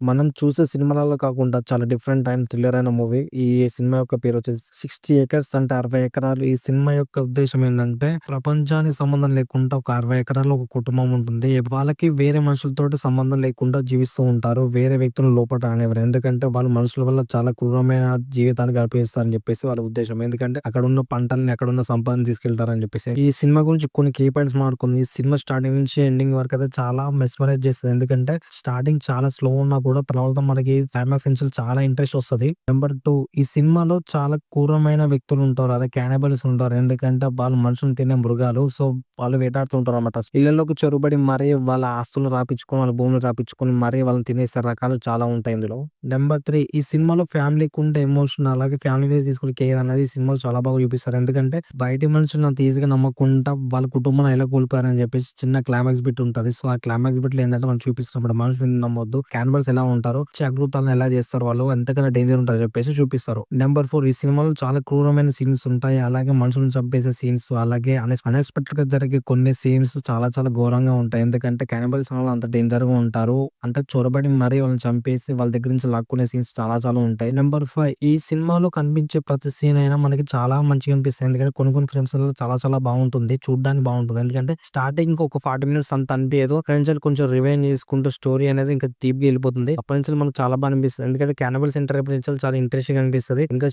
మనం చూసే సినిమాలలో కాకుండా చాలా డిఫరెంట్ అండ్ థ్రిల్లర్ అయిన మూవీ. ఈ సినిమా యొక్క పేరొచ్చేసి 60 ఎకర్స్ అంటే 60 ఎకరాలు. ఈ సినిమా యొక్క ఉద్దేశ్యం ఏందంటే, ప్రపంచానికి సంబంధం లేకుండా ఒక 60 ఎకరాల్లో ఒక కుటుంబం ఉంటుంది. వాళ్ళకి వేరే మనుషులతోటి సంబంధం లేకుండా జీవిస్తూ ఉంటారు. వేరే వ్యక్తులను లోపట రానివ్వరు. ఎందుకంటే వాళ్ళు మనుషుల వల్ల చాలా క్రూరమైన జీవితాన్ని గడిపేస్తారని చెప్పేసి వాళ్ళ ఉద్దేశ్యం. ఎందుకంటే అక్కడున్న పంటల్ని, అక్కడున్న సంపదని తీసుకెళ్తారని చెప్పేసి. ఈ సినిమా గురించి కొన్ని కీ పాయింట్స్ మాట్లాడుకుందాం. ఈ సినిమా స్టార్టింగ్ నుంచి ఎండింగ్ వరకయితే చాలా మెస్మరైజ్ చేస్తది. ఎందుకంటే స్టార్టింగ్ చాలా స్లో ఉన్నా కూడా తర్వాత మనకి క్లైమాక్స్ నుంచి చాలా ఇంట్రెస్ట్ వస్తది. నెంబర్ 2, ఈ సినిమాలో చాలా క్రూరమైన వ్యక్తులు ఉంటారు. అదే క్యానిబల్స్ ఉంటారు. ఎందుకంటే వాళ్ళు మనుషులు తినే మృగాలు. సో వాళ్ళు వేటాడుతుంటారన్నమాట. ఇళ్ళలోకి చొరబడి మరీ వాళ్ళ ఆస్తులు రాపిచ్చుకొని, వాళ్ళ భూములు రాపిచ్చుకొని మరీ వాళ్ళని తినేసే రకాలు చాలా ఉంటాయి ఇందులో. నెంబర్ 3, ఈ సినిమాలో ఫ్యామిలీకి ఉండే ఎమోషన్, అలాగే ఫ్యామిలీ మీద తీసుకునే కేర్ అనేది ఈ సినిమాలో చాలా బాగా చూపిస్తారు. ఎందుకంటే బయటి మనుషుల్ని అంత ఈజీగా నమ్మకుండా వాళ్ళ కుటుంబాన్ని ఎలా కోల్పోయారని చెప్పేసి చిన్న క్లైమాక్స్ బిట్ ఉంటది. సో ఆ క్లైమాక్స్ బిట్‌లో ఏందంటే మనం చూపిస్తున్నప్పుడు మనుషుల్ని నమ్మొద్దు. క్యానిబల్స్ ఎలా ఉంటారు, అకృతాలను ఎలా చేస్తారు, వాళ్ళు ఎంతకన్నా డేంజర్ ఉంటారని చెప్పేసి చూపిస్తారు. నెంబర్ 4, ఈ సినిమాలో చాలా క్రూరమైన సీన్స్ ఉంటాయి. అలాగే మనుషులను చంపేసే సీన్స్, అలాగే అన్‌ఎక్స్‌పెక్టెడ్‌గా జరిగే కొన్ని సీన్స్ చాలా చాలా ఘోరంగా ఉంటాయి. ఎందుకంటే క్యానిబల్స్ అనేవాళ్ళు అంత డేంజర్‌గా ఉంటారు. అంత చొరబడి మరీ వాళ్ళని చంపేసి వాళ్ళ దగ్గర నుంచి లాక్కునే సీన్స్ చాలా చాలా ఉంటాయి. నెంబర్ 5, ఈ సినిమాలో కనిపించే ప్రతి సీన్ అయినా మనకి చాలా మంచిగా అనిపిస్తాయి. ఎందుకంటే కొన్ని కొన్ని ఫ్రేమ్స్‌లలో చాలా చాలా బాగుంటుంది. చూడ్డానికి బాగుంటుంది. ఎందుకంటే స్టార్టింగ్ ఒక 40 మినిట్స్ అంత అనిపియదు. అక్కడి నుంచి కొంచెం రివైండ్ చేసుకుంటూ స్టోరీ అనేది ఇంకా డీప్‌గా వెళ్ళిపోతుంది. అప్పటి నుంచి మనకు చాలా బాగా అనిపిస్తది. ఎందుకంటే క్యానిబల్స్ ఎంటర్ అయిపోయిన నుంచి చాలా ఇంట్రెస్టింగ్‌గా అనిపిస్తది. ఇంకా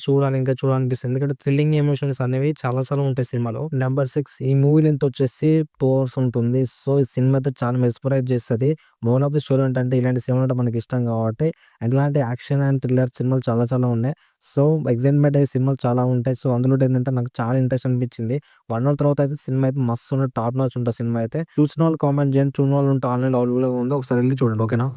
చూడాలనిపిస్తది. ఎందుకంటే థ్రిల్లింగ్ ఎమోషన్స్ అనేవి చాలా చాలా ఉంటాయి సినిమాలో. నెంబర్ 6, ఈ మూవీ లెంత్ వచ్చేసి 2 అవర్స్ ఉంటుంది. సో ఈ సినిమా అయితే చాలా మెస్మరైజ్ చేస్తది. మోరల్ ఆఫ్ ది స్టోరీ ఏంటంటే, ఇలాంటి సినిమాలు అంటే మనకి ఇష్టం కాబట్టి, ఇలాంటి యాక్షన్ అండ్ థ్రిల్లర్ సినిమాలు చాలా చాలా ఉన్నాయి. సో ఎక్సైట్‌మెంట్ అయ్యే సినిమాలు చాలా ఉంటాయి. సో అందులో ఏంటంటే నాకు చాలా ఇంట్రెస్ట్ అనిపించింది. 1 అవర్ తర్వాత అయితే సినిమా అయితే మస్తు టాప్ నాచ్ ఉంటది సినిమా అయితే. చూసిన వాళ్ళు కామెంట్ చేయండి. చూడని వాళ్ళు ఉంటే ఆన్‌లైన్‌లో అవైలబుల్‌గా ఉంది. ఒకసారి వెళ్లి చూడండి. ఓకేనా?